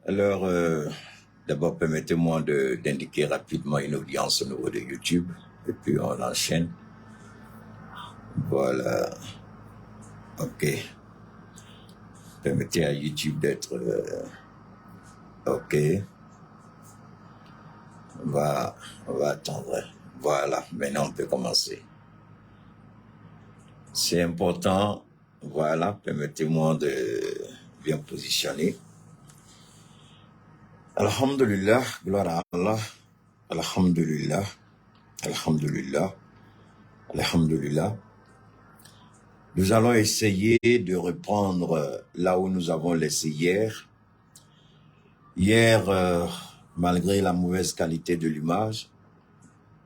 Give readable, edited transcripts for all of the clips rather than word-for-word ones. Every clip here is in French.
Alors, d'abord, permettez-moi d'indiquer rapidement une audience au niveau de YouTube, et puis on enchaîne. Voilà. OK. Permettez à YouTube d'être... OK. On va attendre. Voilà, maintenant on peut commencer. C'est important. Voilà, permettez-moi de bien positionner. Alhamdulillah, gloire à Allah. Alhamdulillah, alhamdulillah, alhamdulillah. Nous allons essayer de reprendre là où nous avons laissé hier. Hier, malgré la mauvaise qualité de l'image,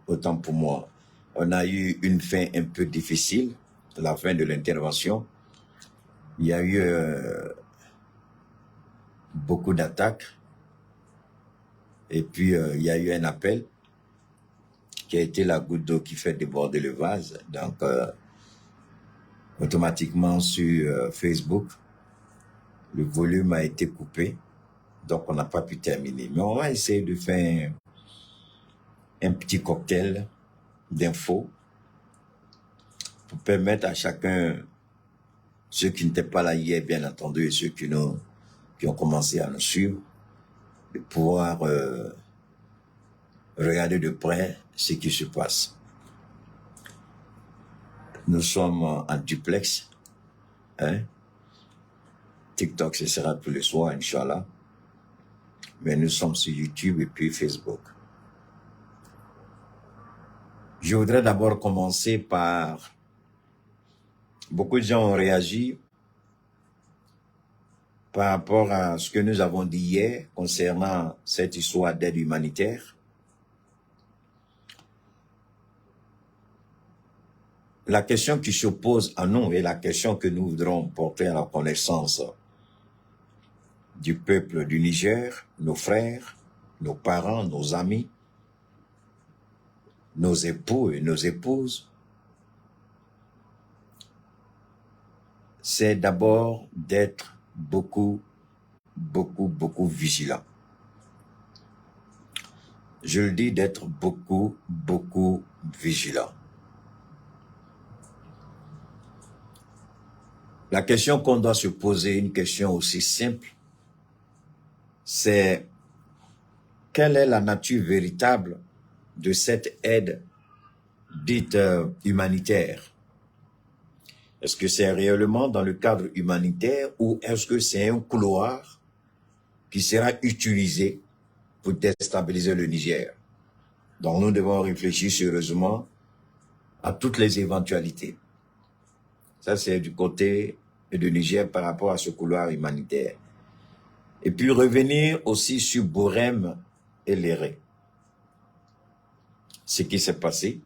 autant pour moi, on a eu une fin un peu difficile, la fin de l'intervention. Il y a eu beaucoup d'attaques. Et puis, il y a eu un appel qui a été la goutte d'eau qui fait déborder le vase. Donc, automatiquement sur Facebook, le volume a été coupé. Donc, on n'a pas pu terminer. Mais on va essayer de faire un petit cocktail d'infos pour permettre à chacun, ceux qui n'étaient pas là hier, bien entendu, et ceux qui ont commencé à nous suivre, de pouvoir regarder de près ce qui se passe. Nous sommes en duplex. Hein? TikTok, ce sera tous les soirs, Inch'Allah. Mais nous sommes sur YouTube et puis Facebook. Je voudrais d'abord commencer par... Beaucoup de gens ont réagi par rapport à ce que nous avons dit hier concernant cette histoire d'aide humanitaire. La question qui se pose à nous et la question que nous voudrons porter à la connaissance du peuple du Niger, nos frères, nos parents, nos amis, nos époux et nos épouses, c'est d'abord d'être beaucoup vigilant. Je le dis, d'être beaucoup vigilant. La question qu'on doit se poser, une question aussi simple, c'est quelle est la nature véritable de cette aide dite humanitaire? Est-ce que c'est réellement dans le cadre humanitaire ou est-ce que c'est un couloir qui sera utilisé pour déstabiliser le Niger? Donc nous devons réfléchir sérieusement à toutes les éventualités. Ça, c'est du côté du Niger par rapport à ce couloir humanitaire. Et puis revenir aussi sur Borem et Léré. Ce qui s'est passé,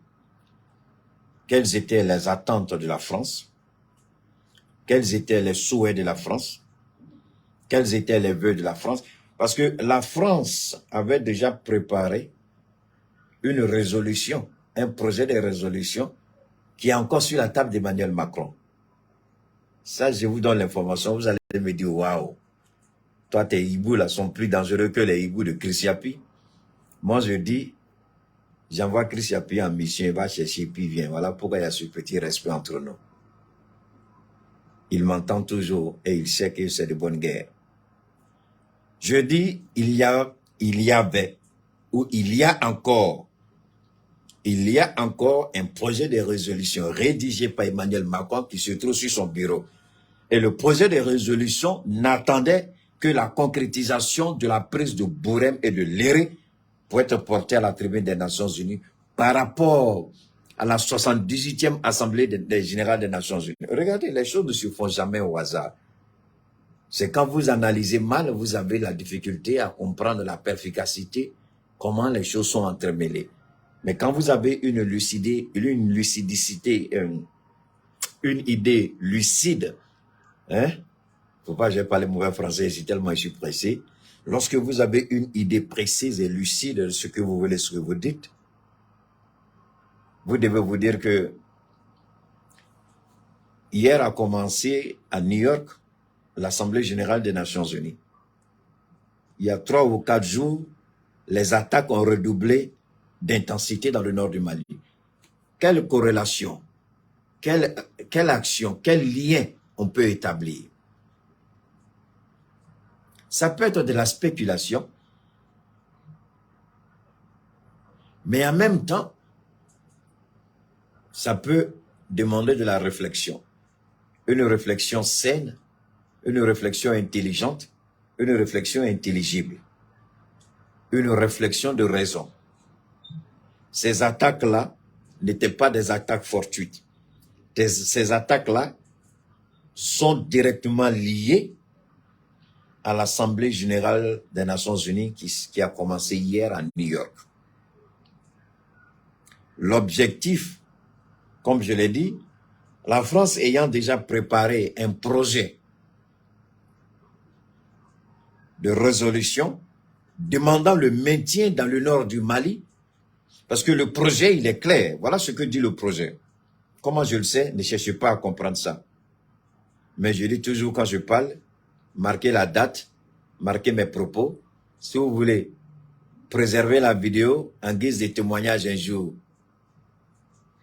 quelles étaient les attentes de la France, quels étaient les souhaits de la France, quels étaient les vœux de la France, parce que la France avait déjà préparé une résolution, un projet de résolution qui est encore sur la table d'Emmanuel Macron. Ça, je vous donne l'information, vous allez me dire, waouh, toi, tes hiboux là sont plus dangereux que les hiboux de Chris Yapi. Moi, je dis, j'envoie Chris Yapi en mission, il va chercher, puis il vient. Voilà pourquoi il y a ce petit respect entre nous. Il m'entend toujours et il sait que c'est de bonne guerre. Je dis, il y avait, ou il y a encore un projet de résolution rédigé par Emmanuel Macron qui se trouve sur son bureau. Et le projet de résolution n'attendait que la concrétisation de la prise de Borem et de Léré pour être porté à la tribune des Nations Unies par rapport à la 78e Assemblée des Générales des Nations Unies. Regardez, les choses ne se font jamais au hasard. C'est quand vous analysez mal, vous avez la difficulté à comprendre la perspicacité, comment les choses sont entremêlées. Mais quand vous avez une lucidicité, une idée lucide, hein? Faut pas que je parle mauvais français ici tellement je suis pressé. Lorsque vous avez une idée précise et lucide de ce que vous voulez, ce que vous dites, vous devez vous dire que hier a commencé à New York l'Assemblée Générale des Nations Unies. il y a 3 ou 4 jours, les attaques ont redoublé d'intensité dans le nord du Mali. Quelle corrélation, quelle action, quel lien on peut établir? Ça peut être de la spéculation, mais en même temps, ça peut demander de la réflexion. Une réflexion saine, une réflexion intelligente, une réflexion intelligible, une réflexion de raison. Ces attaques-là n'étaient pas des attaques fortuites. Ces attaques-là sont directement liées à l'Assemblée générale des Nations unies qui a commencé hier à New York. L'objectif, comme je l'ai dit, la France ayant déjà préparé un projet de résolution demandant le maintien dans le nord du Mali, parce que le projet, il est clair. Voilà ce que dit le projet. Comment je le sais? Ne cherchez pas à comprendre ça. Mais je dis toujours quand je parle, marquez la date, marquez mes propos. Si vous voulez préserver la vidéo en guise de témoignage un jour.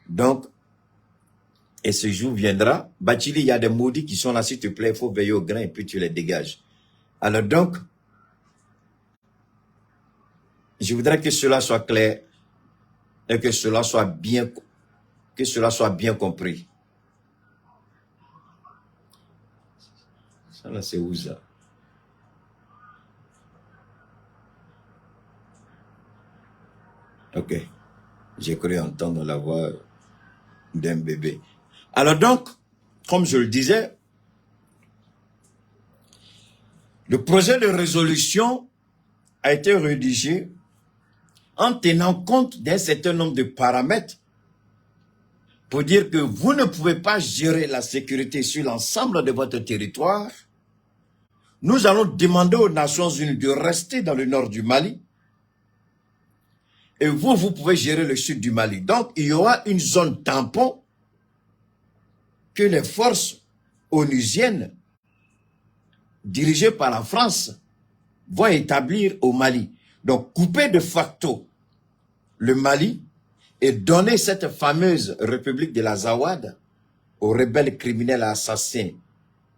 Donc, et ce jour viendra. Bachili, il y a des maudits qui sont là, s'il te plaît, il faut veiller au grain et puis tu les dégages. Alors donc, je voudrais que cela soit clair et que cela soit bien compris. Ça là, c'est où ça? Ok. J'ai cru entendre la voix d'un bébé. Alors donc, comme je le disais, le projet de résolution a été rédigé en tenant compte d'un certain nombre de paramètres pour dire que vous ne pouvez pas gérer la sécurité sur l'ensemble de votre territoire. Nous allons demander aux Nations Unies de rester dans le nord du Mali et vous pouvez gérer le sud du Mali. Donc, il y aura une zone tampon que les forces onusiennes dirigées par la France vont établir au Mali. Donc, couper de facto le Mali et donner cette fameuse République de la Zawad aux rebelles criminels et assassins,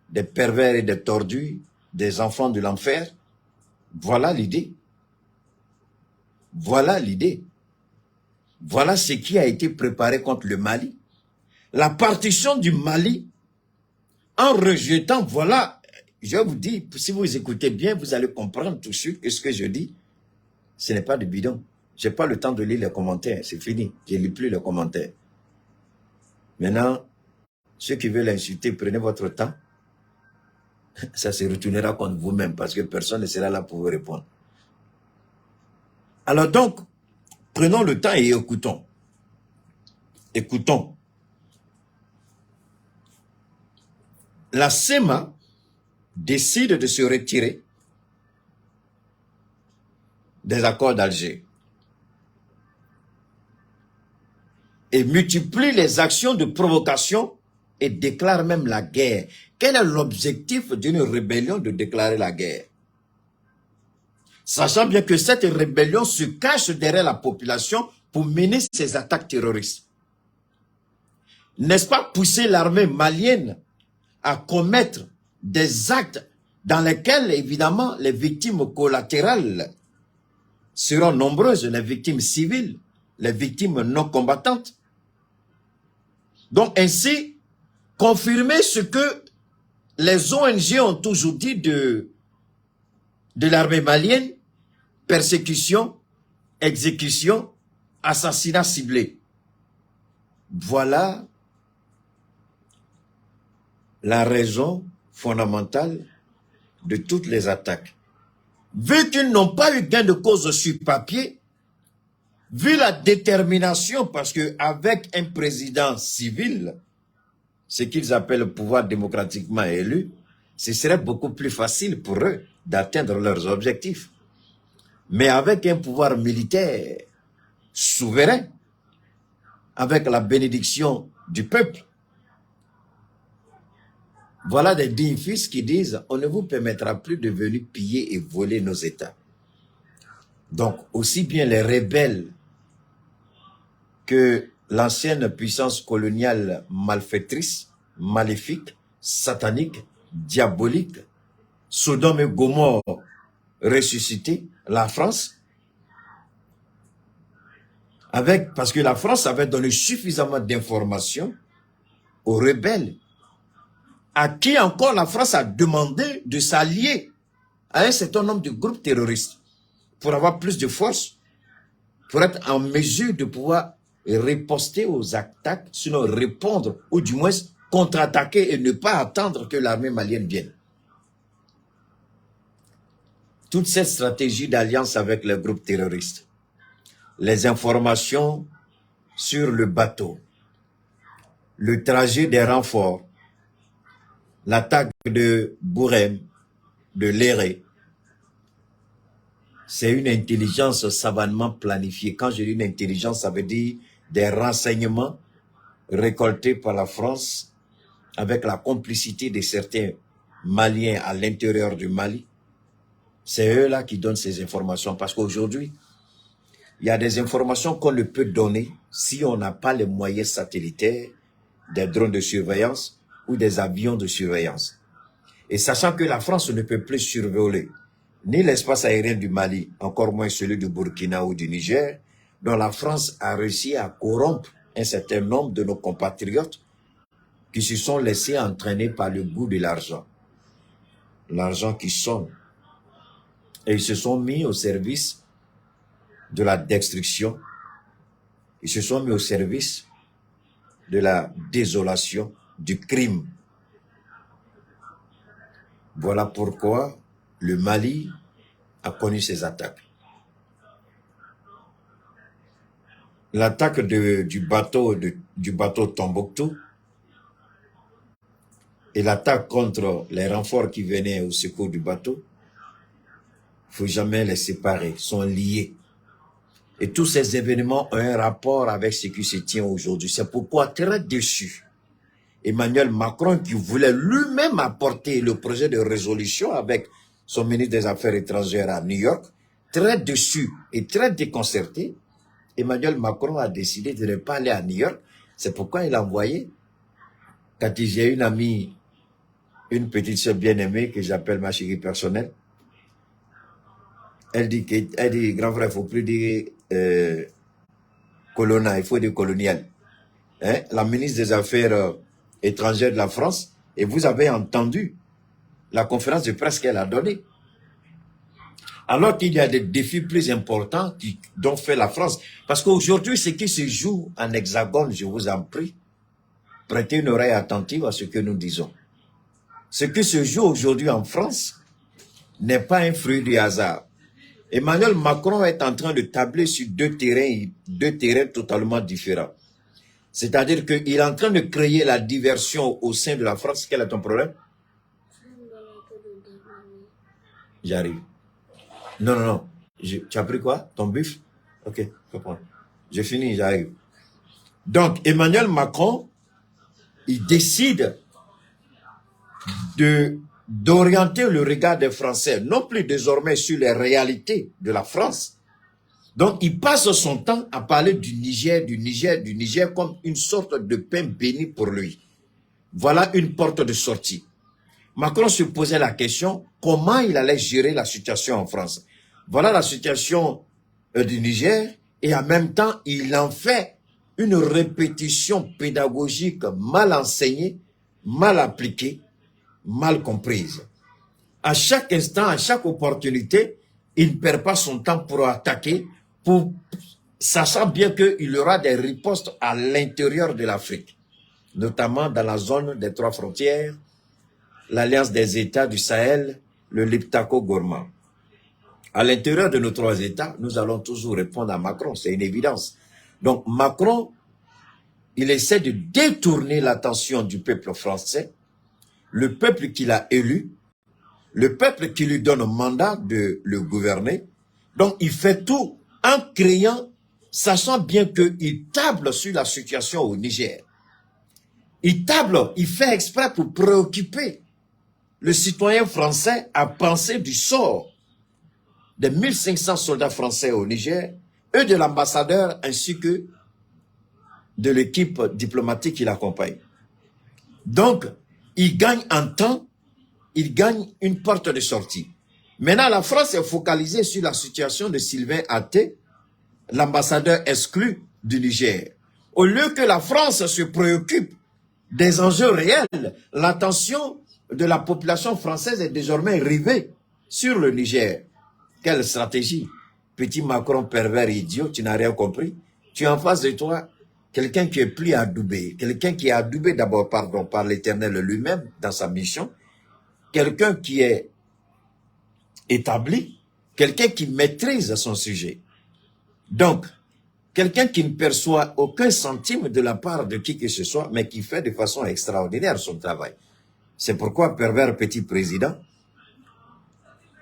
des pervers et des tordus, des enfants de l'enfer. Voilà l'idée. Voilà l'idée. Voilà ce qui a été préparé contre le Mali. La partition du Mali, en rejetant, voilà, je vous dis, si vous écoutez bien, vous allez comprendre tout de suite que ce que je dis, ce n'est pas de bidon. Je n'ai pas le temps de lire les commentaires, c'est fini. Je ne lis plus les commentaires. Maintenant, ceux qui veulent insulter, prenez votre temps. Ça se retournera contre vous-même parce que personne ne sera là pour vous répondre. Alors donc, prenons le temps et écoutons. Écoutons. La CEMA décide de se retirer des accords d'Alger et multiplie les actions de provocation et déclare même la guerre. Quel est l'objectif d'une rébellion de déclarer la guerre? Sachant bien que cette rébellion se cache derrière la population pour mener ses attaques terroristes. N'est-ce pas pousser l'armée malienne à commettre des actes dans lesquels, évidemment, les victimes collatérales seront nombreuses, les victimes civiles, les victimes non combattantes. Donc ainsi, confirmer ce que les ONG ont toujours dit de l'armée malienne, persécution, exécution, assassinat ciblé. Voilà la raison fondamentale de toutes les attaques. Vu qu'ils n'ont pas eu gain de cause sur papier, vu la détermination, parce qu'avec un président civil, ce qu'ils appellent le pouvoir démocratiquement élu, ce serait beaucoup plus facile pour eux d'atteindre leurs objectifs. Mais avec un pouvoir militaire souverain, avec la bénédiction du peuple, Voilà des dignes fils qui disent « On ne vous permettra plus de venir piller et voler nos États ». Donc, aussi bien les rebelles que l'ancienne puissance coloniale malfaitrice, maléfique, satanique, diabolique, Sodome et Gomorrhe ressuscité, la France, parce que la France avait donné suffisamment d'informations aux rebelles, à qui encore la France a demandé de s'allier à un certain nombre de groupes terroristes pour avoir plus de force, pour être en mesure de pouvoir riposter aux attaques, sinon répondre, ou du moins contre-attaquer et ne pas attendre que l'armée malienne vienne. Toute cette stratégie d'alliance avec les groupes terroristes, les informations sur le bateau, le trajet des renforts, l'attaque de Bourem, de Léré, c'est une intelligence savamment planifiée. Quand je dis une intelligence, ça veut dire des renseignements récoltés par la France avec la complicité de certains Maliens à l'intérieur du Mali. C'est eux-là qui donnent ces informations parce qu'aujourd'hui, il y a des informations qu'on ne peut donner si on n'a pas les moyens satellitaires, des drones de surveillance ou des avions de surveillance. Et sachant que la France ne peut plus survoler ni l'espace aérien du Mali, encore moins celui du Burkina ou du Niger, dont la France a réussi à corrompre un certain nombre de nos compatriotes qui se sont laissés entraîner par le goût de l'argent. L'argent qui sonne. Et ils se sont mis au service de la destruction. Ils se sont mis au service de la désolation, du crime. Voilà pourquoi le Mali a connu ces attaques. L'attaque du bateau Tombouctou et l'attaque contre les renforts qui venaient au secours du bateau, il ne faut jamais les séparer, sont liés. Et tous ces événements ont un rapport avec ce qui se tient aujourd'hui. C'est pourquoi, très déçu, Emmanuel Macron, qui voulait lui-même apporter le projet de résolution avec son ministre des Affaires étrangères à New York, très déçu et très déconcerté, Emmanuel Macron a décidé de ne pas aller à New York. C'est pourquoi il a envoyé, quand j'ai une amie, une petite soeur bien-aimée que j'appelle ma chérie personnelle, elle dit, grand frère, il ne faut plus dire colonna, il faut dire colonial. Hein? La ministre des Affaires étrangères de la France, et vous avez entendu la conférence de presse qu'elle a donnée. Alors qu'il y a des défis plus importants dont fait la France. Parce qu'aujourd'hui, ce qui se joue en hexagone, je vous en prie, prêtez une oreille attentive à ce que nous disons. Ce qui se joue aujourd'hui en France n'est pas un fruit du hasard. Emmanuel Macron est en train de tabler sur deux terrains totalement différents. C'est-à-dire qu'il est en train de créer la diversion au sein de la France. Quel est ton problème? J'arrive. Non. Tu as pris quoi? Ton buff? Ok, je prends. J'ai fini, j'arrive. Donc, Emmanuel Macron, il décide d'orienter le regard des Français, non plus désormais sur les réalités de la France. Donc, il passe son temps à parler du Niger comme une sorte de pain béni pour lui. Voilà une porte de sortie. Macron se posait la question, comment il allait gérer la situation en France. Voilà la situation du Niger, et en même temps, il en fait une répétition pédagogique mal enseignée, mal appliquée, mal comprise. À chaque instant, à chaque opportunité, il ne perd pas son temps pour attaquer, sachant bien qu'il y aura des ripostes à l'intérieur de l'Afrique, notamment dans la zone des trois frontières, l'Alliance des États du Sahel, le Liptako-Gourma. À l'intérieur de nos trois États, nous allons toujours répondre à Macron, c'est une évidence. Donc Macron, il essaie de détourner l'attention du peuple français, le peuple qu'il a élu, le peuple qui lui donne un mandat de le gouverner. Donc il fait tout en créant, sachant bien qu'il table sur la situation au Niger. Il table, il fait exprès pour préoccuper le citoyen français à penser du sort des 1500 soldats français au Niger et de l'ambassadeur ainsi que de l'équipe diplomatique qui l'accompagne. Donc, il gagne en temps, il gagne une porte de sortie. Maintenant, la France est focalisée sur la situation de Sylvain Athé, l'ambassadeur exclu du Niger. Au lieu que la France se préoccupe des enjeux réels, l'attention de la population française est désormais rivée sur le Niger. Quelle stratégie? Petit Macron pervers idiot, tu n'as rien compris. Tu es en face de toi quelqu'un qui est plus adoubé, quelqu'un qui est adoubé d'abord par l'Éternel lui-même dans sa mission, quelqu'un qui est établi, quelqu'un qui maîtrise son sujet. Donc, quelqu'un qui ne perçoit aucun centime de la part de qui que ce soit, mais qui fait de façon extraordinaire son travail. C'est pourquoi, pervers petit président,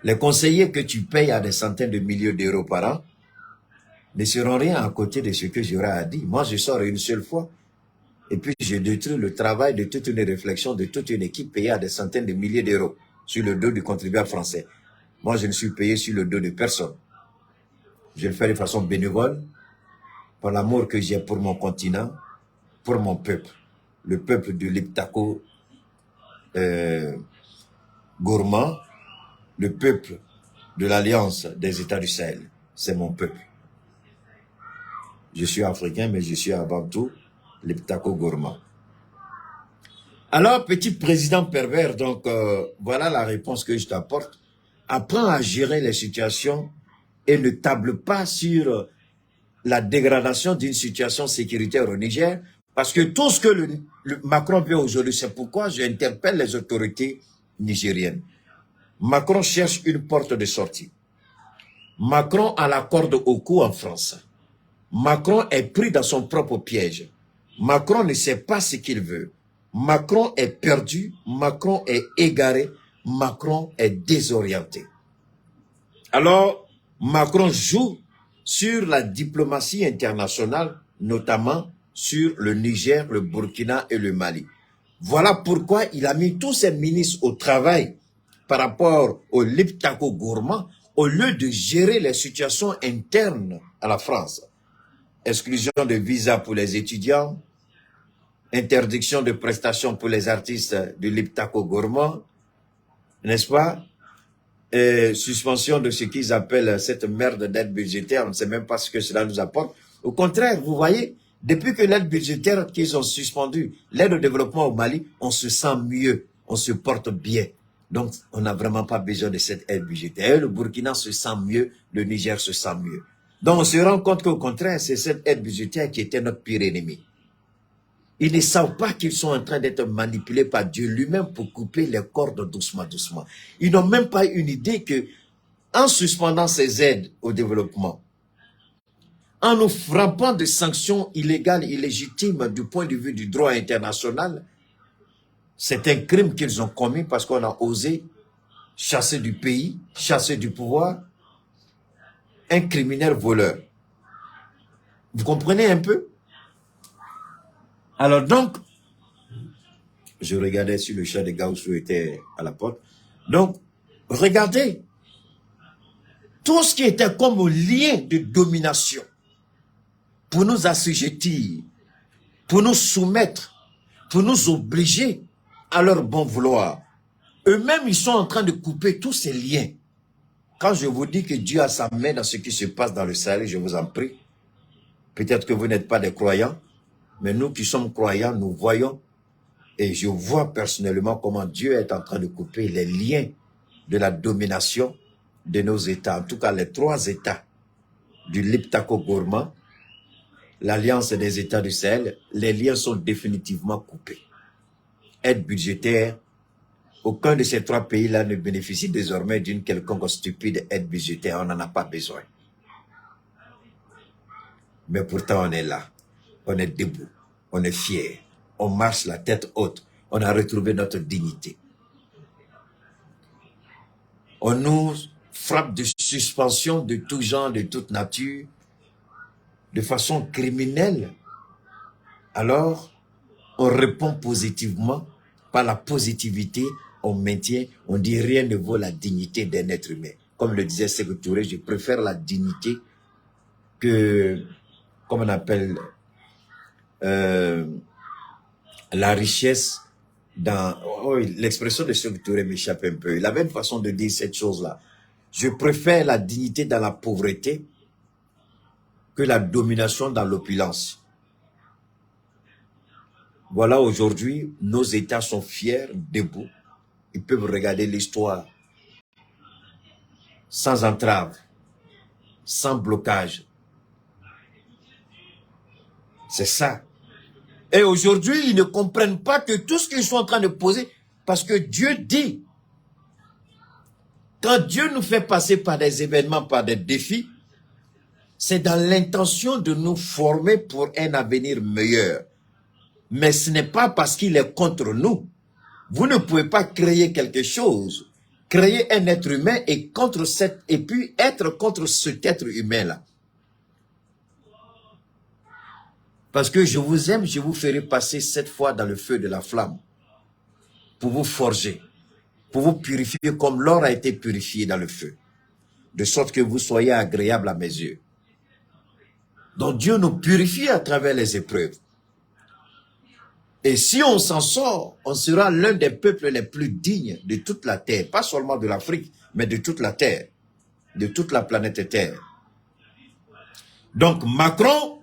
les conseillers que tu payes à des centaines de milliers d'euros par an ne seront rien à côté de ce que j'aurai à dire. Moi, je sors une seule fois et puis je détruis le travail de toute une réflexion, de toute une équipe payée à des centaines de milliers d'euros sur le dos du contribuable français. Moi, je ne suis payé sur le dos de personne. Je le fais de façon bénévole, par l'amour que j'ai pour mon continent, pour mon peuple, le peuple du Liptako gourmand, le peuple de l'Alliance des États du Sahel. C'est mon peuple. Je suis africain, mais je suis avant tout Liptako gourmand. Alors, petit président pervers, donc voilà la réponse que je t'apporte. Apprends à gérer les situations et ne table pas sur la dégradation d'une situation sécuritaire au Niger, parce que tout ce que le Macron fait aujourd'hui, c'est pourquoi j'interpelle les autorités nigériennes. Macron cherche une porte de sortie. Macron a la corde au cou en France. Macron est pris dans son propre piège. Macron ne sait pas ce qu'il veut. Macron est perdu, Macron est égaré, Macron est désorienté. Alors, Macron joue sur la diplomatie internationale, notamment sur le Niger, le Burkina et le Mali. Voilà pourquoi il a mis tous ses ministres au travail par rapport au Liptako gourmand, au lieu de gérer les situations internes à la France. Exclusion de visa pour les étudiants, interdiction de prestations pour les artistes du Liptako gourmand, n'est-ce pas? Suspension de ce qu'ils appellent cette merde d'aide budgétaire, on ne sait même pas ce que cela nous apporte. Au contraire, vous voyez, depuis que l'aide budgétaire qu'ils ont suspendue, l'aide au développement au Mali, on se sent mieux, on se porte bien. Donc, on n'a vraiment pas besoin de cette aide budgétaire. Le Burkina se sent mieux, le Niger se sent mieux. Donc, on se rend compte qu'au contraire, c'est cette aide budgétaire qui était notre pire ennemi. Ils ne savent pas qu'ils sont en train d'être manipulés par Dieu lui-même pour couper les cordes doucement, doucement. Ils n'ont même pas une idée que, en suspendant ces aides au développement, en nous frappant de sanctions illégales, illégitimes du point de vue du droit international, c'est un crime qu'ils ont commis parce qu'on a osé chasser du pays, chasser du pouvoir, un criminel voleur. Vous comprenez un peu? Alors donc, je regardais si le chat de Gaussou était à la porte. Donc, regardez, tout ce qui était comme lien de domination pour nous assujettir, pour nous soumettre, pour nous obliger à leur bon vouloir. Eux-mêmes, ils sont en train de couper tous ces liens. Quand je vous dis que Dieu a sa main dans ce qui se passe dans le Sahel, je vous en prie, peut-être que vous n'êtes pas des croyants, mais nous qui sommes croyants, nous voyons, et je vois personnellement comment Dieu est en train de couper les liens de la domination de nos États, en tout cas les 3 États du Liptako gourmand, l'Alliance des États du Sahel, les liens sont définitivement coupés. Aide budgétaire, aucun de ces 3 pays-là ne bénéficie désormais d'une quelconque stupide aide budgétaire, on n'en a pas besoin. Mais pourtant on est là. On est debout, on est fier, on marche la tête haute, on a retrouvé notre dignité. On nous frappe de suspension de tout genre, de toute nature, de façon criminelle. Alors, on répond positivement. Par la positivité, on maintient, on dit rien ne vaut la dignité d'un être humain. Comme le disait Sékou Touré, je préfère la dignité que, comme on appelle, la richesse dans... Oh, l'expression de Sékou Touré m'échappe un peu. Il avait une façon de dire cette chose-là. Je préfère la dignité dans la pauvreté que la domination dans l'opulence. Voilà, aujourd'hui, nos États sont fiers, debout. Ils peuvent regarder l'histoire sans entrave, sans blocage. C'est ça. Et aujourd'hui, ils ne comprennent pas que tout ce qu'ils sont en train de poser, parce que Dieu dit, quand Dieu nous fait passer par des événements, par des défis, c'est dans l'intention de nous former pour un avenir meilleur. Mais ce n'est pas parce qu'il est contre nous. Vous ne pouvez pas créer quelque chose, créer un être humain et puis être contre cet être humain-là. Parce que je vous aime, je vous ferai passer 7 fois dans le feu de la flamme pour vous forger, pour vous purifier comme l'or a été purifié dans le feu, de sorte que vous soyez agréable à mes yeux. Donc Dieu nous purifie à travers les épreuves. Et si on s'en sort, on sera l'un des peuples les plus dignes de toute la terre, pas seulement de l'Afrique, mais de toute la terre, de toute la planète Terre. Donc Macron,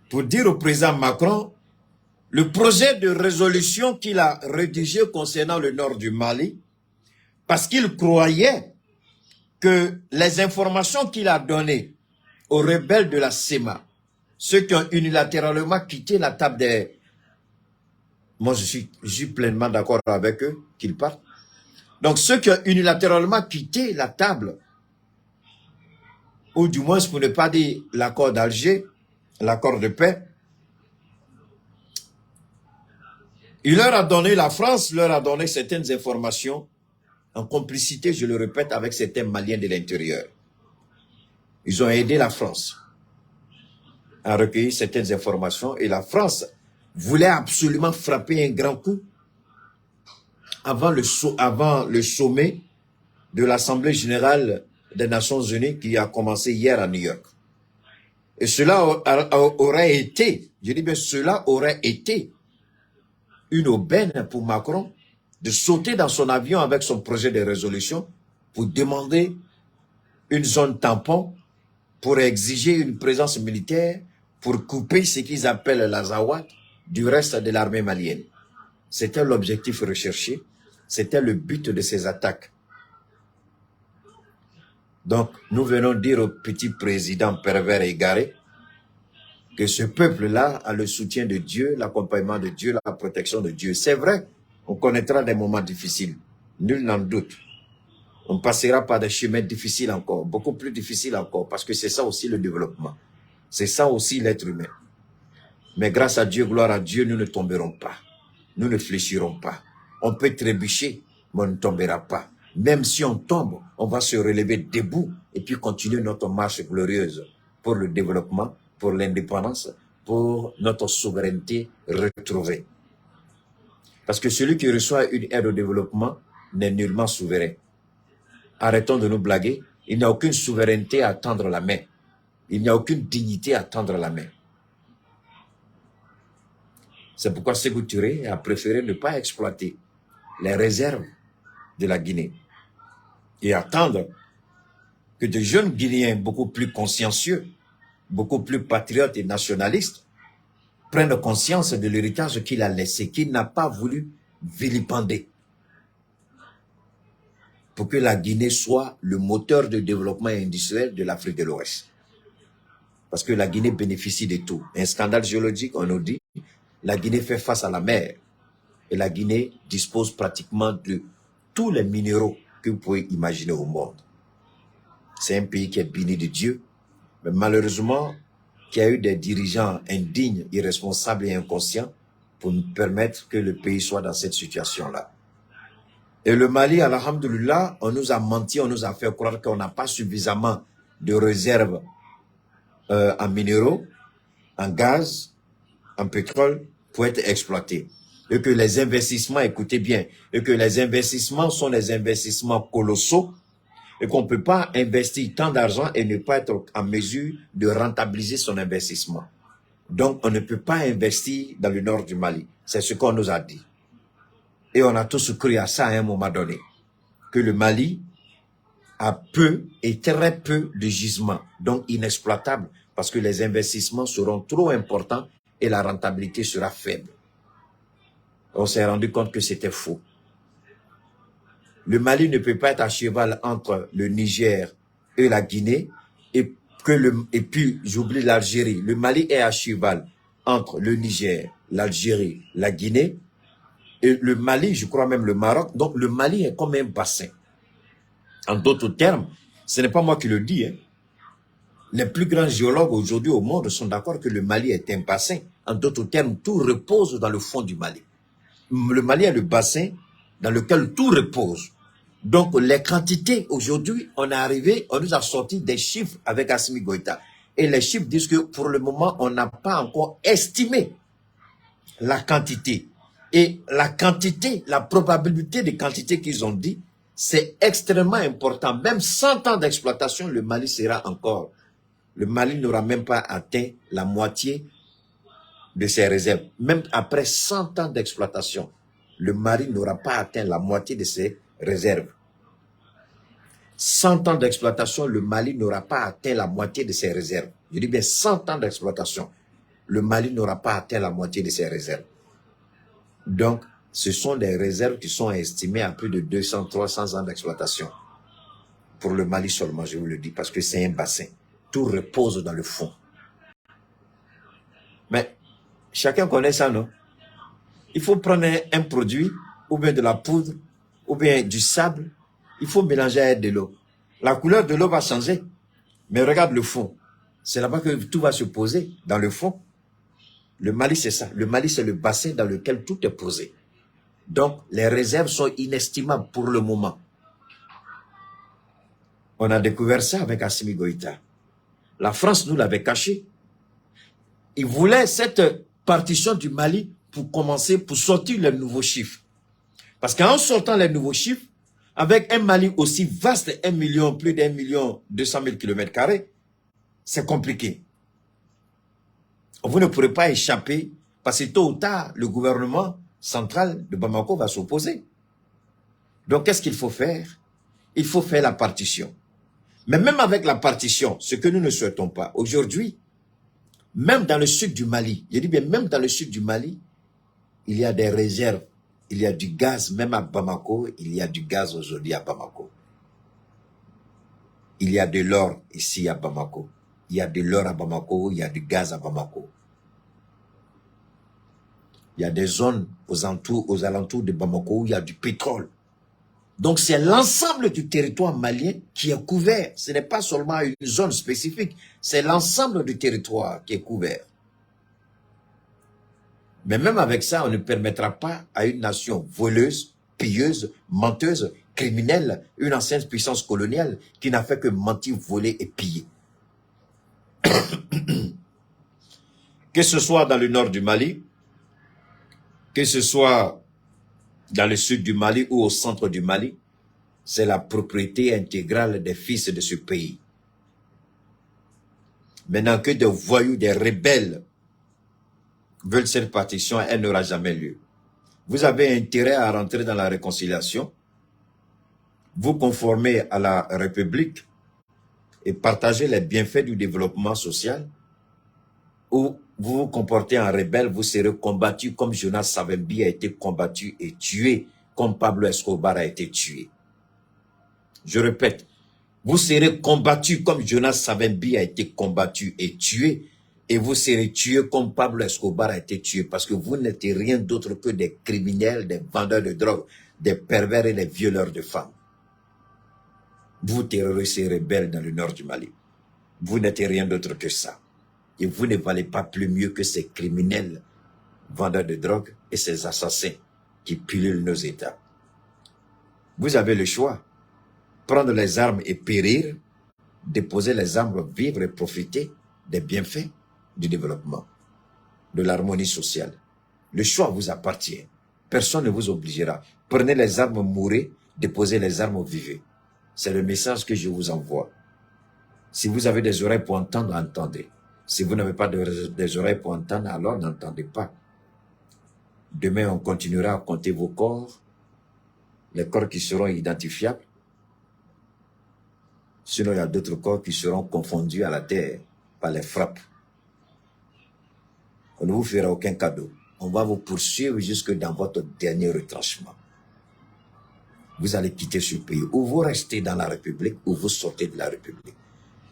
pour dire au président Macron, le projet de résolution qu'il a rédigé concernant le nord du Mali, parce qu'il croyait que les informations qu'il a données aux rebelles de la SEMA, ceux qui ont unilatéralement quitté la table des... Moi, je suis pleinement d'accord avec eux qu'ils partent. Donc, ceux qui ont unilatéralement quitté la table, ou du moins, pour ne pas dire l'accord d'Alger, l'accord de paix, il leur a donné, la France leur a donné certaines informations en complicité, je le répète, avec certains Maliens de l'intérieur. Ils ont aidé la France à recueillir certaines informations et la France voulait absolument frapper un grand coup avant le sommet de l'Assemblée générale des Nations Unies qui a commencé hier à New York. Et cela aurait été, je dis bien cela aurait été une aubaine pour Macron de sauter dans son avion avec son projet de résolution pour demander une zone tampon, pour exiger une présence militaire, pour couper ce qu'ils appellent l'Azawad du reste de l'armée malienne. C'était l'objectif recherché, c'était le but de ces attaques. Donc, nous venons dire au petit président pervers et égaré que ce peuple-là a le soutien de Dieu, l'accompagnement de Dieu, la protection de Dieu. C'est vrai, on connaîtra des moments difficiles, nul n'en doute. On passera par des chemins difficiles encore, beaucoup plus difficiles encore, parce que c'est ça aussi le développement. C'est ça aussi l'être humain. Mais grâce à Dieu, gloire à Dieu, nous ne tomberons pas. Nous ne fléchirons pas. On peut trébucher, mais on ne tombera pas. Même si on tombe, on va se relever debout et puis continuer notre marche glorieuse pour le développement, pour l'indépendance, pour notre souveraineté retrouvée. Parce que celui qui reçoit une aide au développement n'est nullement souverain. Arrêtons de nous blaguer. Il n'y a aucune souveraineté à tendre la main. Il n'y a aucune dignité à tendre la main. C'est pourquoi Sékou Touré a préféré ne pas exploiter les réserves de la Guinée et attendre que de jeunes Guinéens beaucoup plus consciencieux, beaucoup plus patriotes et nationalistes prennent conscience de l'héritage qu'il a laissé, qu'il n'a pas voulu vilipender, pour que la Guinée soit le moteur de développement industriel de l'Afrique de l'Ouest. Parce que la Guinée bénéficie de tout. Un scandale géologique, on nous dit, la Guinée fait face à la mer. Et la Guinée dispose pratiquement de tous les minéraux que vous pouvez imaginer au monde. C'est un pays qui est béni de Dieu, mais malheureusement, qui a eu des dirigeants indignes, irresponsables et inconscients pour nous permettre que le pays soit dans cette situation-là. Et le Mali, alhamdoulilah, on nous a menti, on nous a fait croire qu'on n'a pas suffisamment de réserves en minéraux, en gaz, en pétrole pour être exploité. Et que les investissements, écoutez bien, et que les investissements sont des investissements colossaux et qu'on ne peut pas investir tant d'argent et ne pas être en mesure de rentabiliser son investissement. Donc, on ne peut pas investir dans le nord du Mali. C'est ce qu'on nous a dit. Et on a tous cru à ça à un moment donné, que le Mali a peu et très peu de gisements, donc inexploitables, parce que les investissements seront trop importants et la rentabilité sera faible. On s'est rendu compte que c'était faux. Le Mali ne peut pas être à cheval entre le Niger et la Guinée, et puis j'oublie l'Algérie. Le Mali est à cheval entre le Niger, l'Algérie, la Guinée, et le Mali, je crois même le Maroc. Donc le Mali est comme un bassin. En d'autres termes, ce n'est pas moi qui le dis, hein. Les plus grands géologues aujourd'hui au monde sont d'accord que le Mali est un bassin. En d'autres termes, tout repose dans le fond du Mali. Le Mali est le bassin dans lequel tout repose. Donc, les quantités, aujourd'hui, on nous a sorti des chiffres avec Assimi Goïta. Et les chiffres disent que pour le moment, on n'a pas encore estimé la quantité. Et la quantité, la probabilité des quantités qu'ils ont dit, c'est extrêmement important. Même 100 ans d'exploitation, le Mali sera encore. Le Mali n'aura même pas atteint la moitié de ses réserves. Même après 100 ans d'exploitation, le Mali n'aura pas atteint la moitié de ses réserves. 100 ans d'exploitation, le Mali n'aura pas atteint la moitié de ses réserves. Je dis bien 100 ans d'exploitation, le Mali n'aura pas atteint la moitié de ses réserves. Donc, ce sont des réserves qui sont estimées à plus de 200, 300 ans d'exploitation. Pour le Mali seulement, je vous le dis, parce que c'est un bassin. Tout repose dans le fond. Mais chacun connaît ça, non? Il faut prendre un produit, ou bien de la poudre, ou bien du sable. Il faut mélanger avec de l'eau. La couleur de l'eau va changer. Mais regarde le fond. C'est là-bas que tout va se poser, dans le fond. Le Mali, c'est ça. Le Mali, c'est le bassin dans lequel tout est posé. Donc, les réserves sont inestimables pour le moment. On a découvert ça avec Assimi Goïta. La France nous l'avait caché. Il voulait cette partition du Mali pour commencer, pour sortir les nouveaux chiffres. Parce qu'en sortant les nouveaux chiffres, avec un Mali aussi vaste, 1 million, plus d'1 million 200 000 km², c'est compliqué. Vous ne pourrez pas échapper, parce que tôt ou tard, le gouvernement central de Bamako va s'opposer. Donc, qu'est-ce qu'il faut faire? Il faut faire la partition. Mais même avec la partition, ce que nous ne souhaitons pas, aujourd'hui, même dans le sud du Mali, je dis bien même dans le sud du Mali, il y a des réserves, il y a du gaz, même à Bamako, il y a du gaz aujourd'hui à Bamako. Il y a de l'or ici à Bamako. Il y a de l'or à Bamako, il y a du gaz à Bamako. Il y a des zones aux alentours de Bamako où il y a du pétrole. Donc c'est l'ensemble du territoire malien qui est couvert. Ce n'est pas seulement une zone spécifique, c'est l'ensemble du territoire qui est couvert. Mais même avec ça, on ne permettra pas à une nation voleuse, pilleuse, menteuse, criminelle, une ancienne puissance coloniale qui n'a fait que mentir, voler et piller. Que ce soit dans le nord du Mali, que ce soit dans le sud du Mali ou au centre du Mali, c'est la propriété intégrale des fils de ce pays. Maintenant que des voyous, des rebelles veulent cette partition, elle n'aura jamais lieu. Vous avez intérêt à rentrer dans la réconciliation, vous conformer à la République et partager les bienfaits du développement social, ou vous vous comportez en rebelle, vous serez combattu comme Jonas Savimbi a été combattu et tué, comme Pablo Escobar a été tué. Je répète, vous serez combattu comme Jonas Savimbi a été combattu et tué, et vous serez tué comme Pablo Escobar a été tué, parce que vous n'êtes rien d'autre que des criminels, des vendeurs de drogue, des pervers et des violeurs de femmes. Vous terroristes et rebelles dans le nord du Mali. Vous n'êtes rien d'autre que ça. Et vous ne valez pas plus mieux que ces criminels, vendeurs de drogue et ces assassins qui pilulent nos États. Vous avez le choix. Prendre les armes et périr, déposer les armes, vivre et profiter des bienfaits du développement. de l'harmonie sociale. Le choix vous appartient. Personne ne vous obligera. Prenez les armes, mourrez, déposez les armes, vivez. C'est le message que je vous envoie. Si vous avez des oreilles pour entendre, entendez. Si vous n'avez pas des oreilles pour entendre, alors n'entendez pas. Demain, on continuera à compter vos corps, les corps qui seront identifiables. Sinon, il y a d'autres corps qui seront confondus à la terre par les frappes. On ne vous fera aucun cadeau. On va vous poursuivre jusque dans votre dernier retranchement. Vous allez quitter ce pays. Ou vous restez dans la République, ou vous sortez de la République.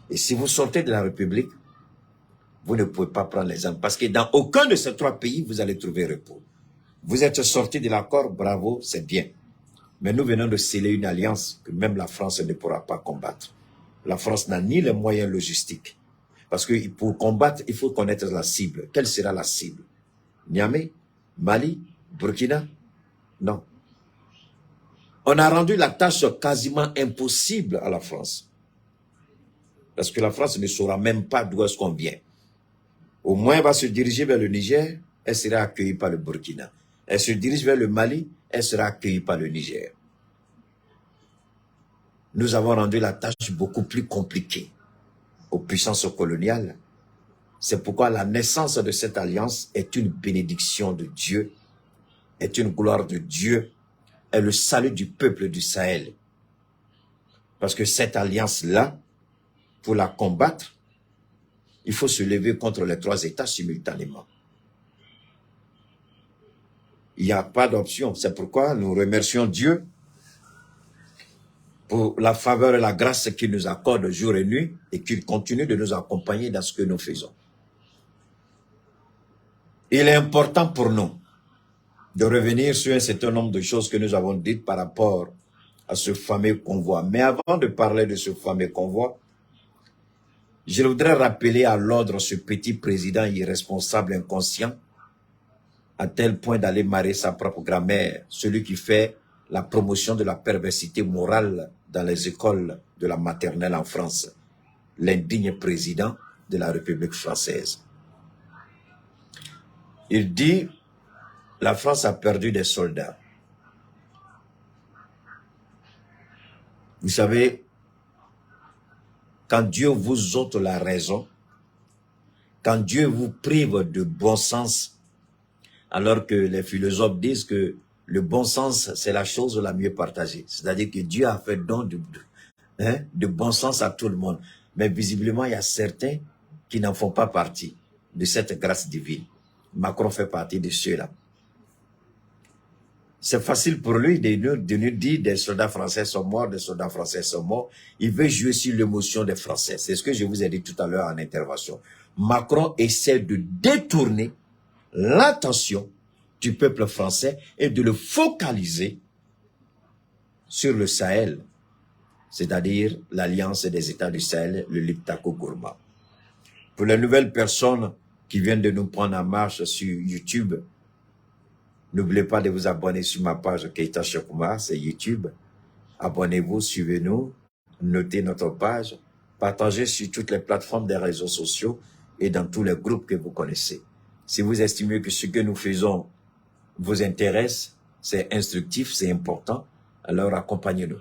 Et si vous sortez de la République, vous ne pouvez pas prendre les armes. Parce que dans aucun de ces trois pays, vous allez trouver repos. Vous êtes sortis de l'accord, bravo, c'est bien. Mais nous venons de sceller une alliance que même la France ne pourra pas combattre. La France n'a ni les moyens logistiques. Parce que pour combattre, il faut connaître la cible. Quelle sera la cible? Niamey, Mali, Burkina? Non. On a rendu la tâche quasiment impossible à la France. Parce que la France ne saura même pas d'où est-ce qu'on vient. Au moins, elle va se diriger vers le Niger, elle sera accueillie par le Burkina. Elle se dirige vers le Mali, elle sera accueillie par le Niger. Nous avons rendu la tâche beaucoup plus compliquée aux puissances coloniales. C'est pourquoi la naissance de cette alliance est une bénédiction de Dieu, est une gloire de Dieu, est le salut du peuple du Sahel. Parce que cette alliance-là, pour la combattre, il faut se lever contre les trois États simultanément. Il n'y a pas d'option. C'est pourquoi nous remercions Dieu pour la faveur et la grâce qu'il nous accorde jour et nuit et qu'il continue de nous accompagner dans ce que nous faisons. Il est important pour nous de revenir sur un certain nombre de choses que nous avons dites par rapport à ce fameux convoi. Mais avant de parler de ce fameux convoi, je voudrais rappeler à l'ordre ce petit président irresponsable, inconscient, à tel point d'aller marrer sa propre grammaire, celui qui fait la promotion de la perversité morale dans les écoles de la maternelle en France, l'indigne président de la République française. Il dit, la France a perdu des soldats. Vous savez, quand Dieu vous ôte la raison, quand Dieu vous prive de bon sens, alors que les philosophes disent que le bon sens, c'est la chose la mieux partagée. C'est-à-dire que Dieu a fait don de bon sens à tout le monde. Mais visiblement, il y a certains qui n'en font pas partie de cette grâce divine. Macron fait partie de ceux-là. C'est facile pour lui de nous dire des soldats français sont morts, des soldats français sont morts. Il veut jouer sur l'émotion des Français. C'est ce que je vous ai dit tout à l'heure en intervention. Macron essaie de détourner l'attention du peuple français et de le focaliser sur le Sahel, c'est-à-dire l'Alliance des États du Sahel, le Liptako Gourma. Pour les nouvelles personnes qui viennent de nous prendre en marche sur YouTube, n'oubliez pas de vous abonner sur ma page Keita Cheikh Oumar, c'est YouTube. Abonnez-vous, suivez-nous, notez notre page, partagez sur toutes les plateformes des réseaux sociaux et dans tous les groupes que vous connaissez. Si vous estimez que ce que nous faisons vous intéresse, c'est instructif, c'est important, alors accompagnez-nous.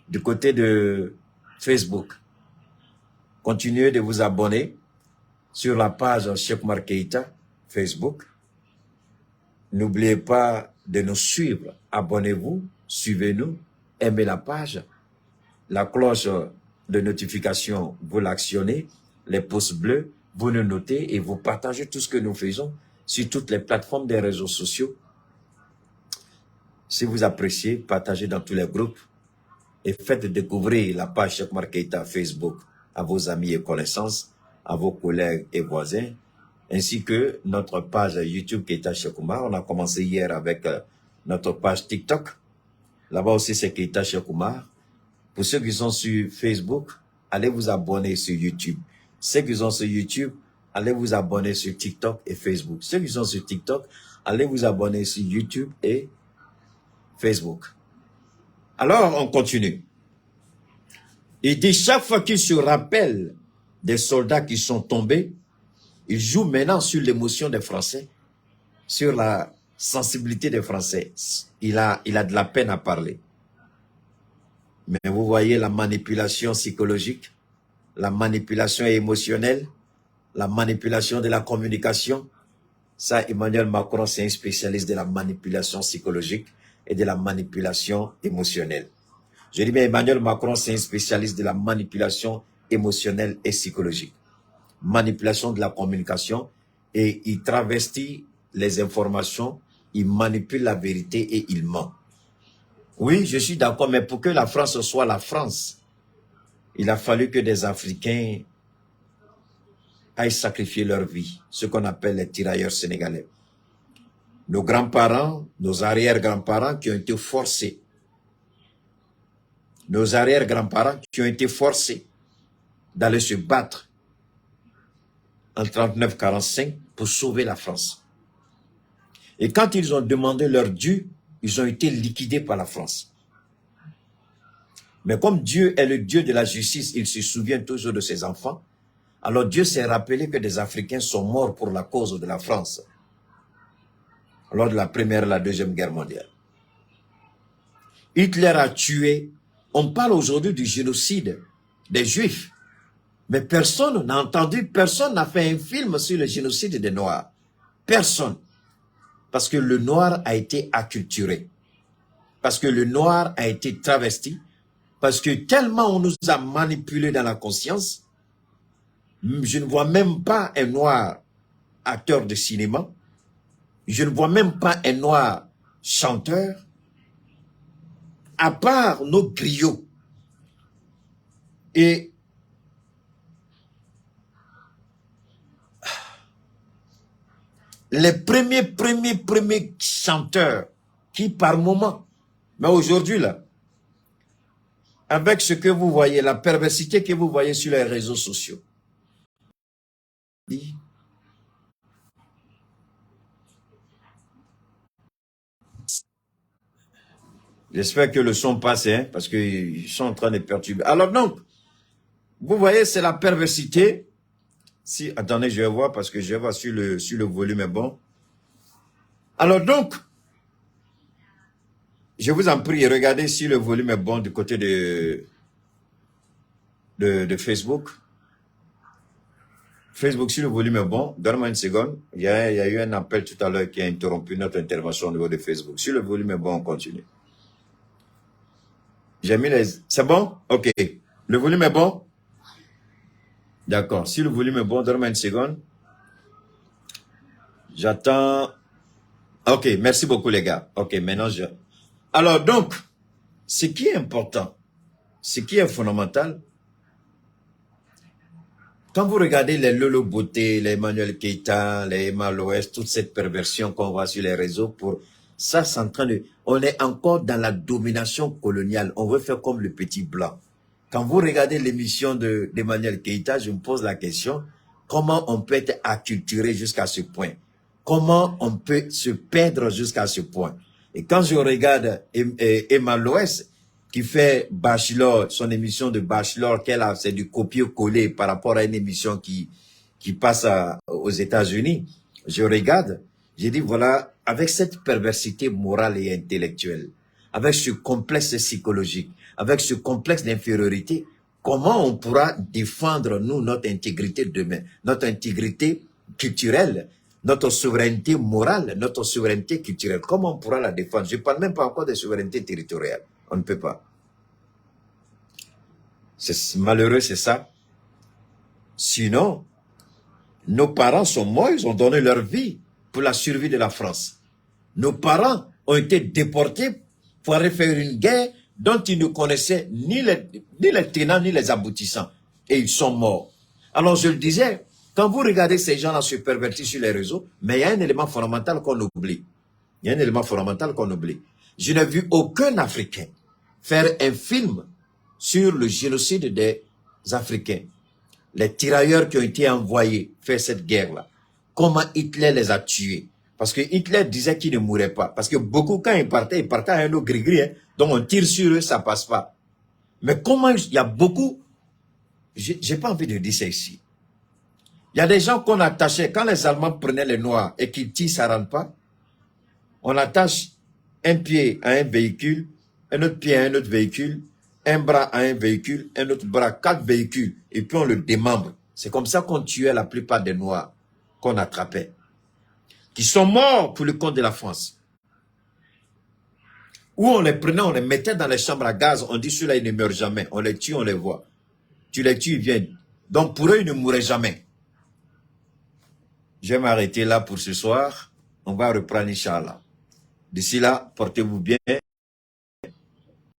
Du côté de Facebook, continuez de vous abonner sur la page Cheikh Oumar Keita, Facebook. N'oubliez pas de nous suivre, abonnez-vous, suivez-nous, aimez la page, la cloche de notification, vous l'actionnez, les pouces bleus, vous nous notez et vous partagez tout ce que nous faisons sur toutes les plateformes des réseaux sociaux. Si vous appréciez, partagez dans tous les groupes et faites découvrir la page Cheikh Oumar Keita Facebook à vos amis et connaissances, à vos collègues et voisins, ainsi que notre page YouTube Keita Cheikh Oumar. On a commencé hier avec notre page TikTok. Là-bas aussi, c'est Keita Cheikh Oumar. Pour ceux qui sont sur Facebook, allez vous abonner sur YouTube. Ceux qui sont sur YouTube, allez vous abonner sur TikTok et Facebook. Ceux qui sont sur TikTok, allez vous abonner sur YouTube et Facebook. Alors, on continue. Il dit, chaque fois qu'il se rappelle des soldats qui sont tombés, Il joue maintenant sur l'émotion des Français, sur la sensibilité des Français. Il a de la peine à parler. Mais vous voyez la manipulation psychologique, la manipulation émotionnelle, la manipulation de la communication. Ça, Emmanuel Macron, c'est un spécialiste de la manipulation psychologique et de la manipulation émotionnelle. Je dis bien, Emmanuel Macron, c'est un spécialiste de la manipulation émotionnelle et psychologique. Manipulation de la communication, et il travestit les informations, il manipule la vérité et il ment. Oui, je suis d'accord, mais pour que la France soit la France, il a fallu que des Africains aillent sacrifier leur vie, ce qu'on appelle les tirailleurs sénégalais. Nos grands-parents, nos arrière-grands-parents qui ont été forcés, nos arrière-grands-parents qui ont été forcés d'aller se battre en 39-45 pour sauver la France. Et quand ils ont demandé leur dû, ils ont été liquidés par la France. Mais comme Dieu est le Dieu de la justice, il se souvient toujours de ses enfants. Alors Dieu s'est rappelé que des Africains sont morts pour la cause de la France lors de la Première et la Deuxième Guerre mondiale. Hitler a tué, on parle aujourd'hui du génocide des Juifs, mais personne n'a entendu, personne n'a fait un film sur le génocide des Noirs. Personne. Parce que le noir a été acculturé. Parce que le noir a été travesti. Parce que tellement on nous a manipulés dans la conscience, je ne vois même pas un noir acteur de cinéma. Je ne vois même pas un noir chanteur. À part nos griots. Et les premiers chanteurs qui par moment, mais aujourd'hui là, avec ce que vous voyez, la perversité que vous voyez sur les réseaux sociaux, j'espère que le son passe, hein, parce qu'ils sont en train de perturber. Alors donc, vous voyez, c'est la perversité. Si, attendez, je vais voir, parce que je vais voir sur le volume est bon. Alors donc, je vous en prie, regardez si le volume est bon du côté de Facebook. Facebook, si le volume est bon, donne-moi une seconde. Il y a eu un appel tout à l'heure qui a interrompu notre intervention au niveau de Facebook. Si le volume est bon, on continue. J'ai mis les... C'est bon? Ok. Le volume est bon? D'accord. Si le volume est bon, donne-moi une seconde. J'attends... Ok, merci beaucoup les gars. Ok, maintenant je... Alors donc, ce qui est important, ce qui est fondamental, quand vous regardez les Lolo Beauté, les Emmanuel Keïta, les Emma Loès, toute cette perversion qu'on voit sur les réseaux, pour ça, c'est en train de... On est encore dans la domination coloniale. On veut faire comme le petit blanc. Quand vous regardez l'émission d'Emmanuel Keïta, je me pose la question, comment on peut être acculturé jusqu'à ce point? Comment on peut se perdre jusqu'à ce point? Et quand je regarde Emma Loès, qui fait Bachelor, son émission de Bachelor, qu'elle a, c'est du copier-coller par rapport à une émission qui passe aux États-Unis. Je regarde, j'ai dit voilà, avec cette perversité morale et intellectuelle, avec ce complexe psychologique, avec ce complexe d'infériorité, comment on pourra défendre, nous, notre intégrité demain, notre intégrité culturelle, notre souveraineté morale, notre souveraineté culturelle, comment on pourra la défendre? Je ne parle même pas encore de souveraineté territoriale. On ne peut pas. C'est malheureux, c'est ça. Sinon, nos parents sont morts, ils ont donné leur vie pour la survie de la France. Nos parents ont été déportés pour aller faire une guerre dont ils ne connaissaient ni les tenants ni les aboutissants. Et ils sont morts. Alors je le disais, quand vous regardez ces gens-là se pervertir sur les réseaux, mais il y a un élément fondamental qu'on oublie. Il y a un élément fondamental qu'on oublie. Je n'ai vu aucun Africain faire un film sur le génocide des Africains. Les tirailleurs qui ont été envoyés faire cette guerre-là. Comment Hitler les a tués. Parce que Hitler disait qu'il ne mourrait pas. Parce que beaucoup, quand ils partaient à un autre gris-gris. Hein, donc on tire sur eux, ça passe pas. Mais comment il y a beaucoup... J'ai pas envie de dire ça ici. Il y a des gens qu'on attachait, quand les Allemands prenaient les Noirs et qu'ils tirent, ça ne rentre pas, on attache un pied à un véhicule, un autre pied à un autre véhicule, un bras à un véhicule, un autre bras, 4 véhicules, et puis on le démembre. C'est comme ça qu'on tuait la plupart des Noirs qu'on attrapait, qui sont morts pour le compte de la France. Où on les prenait, on les mettait dans les chambres à gaz, on dit ceux-là, ils ne meurent jamais. On les tue, on les voit. Tu les tues, ils viennent. Donc pour eux, ils ne mourraient jamais. Je vais m'arrêter là pour ce soir. On va reprendre, Inch'Allah. D'ici là, portez-vous bien.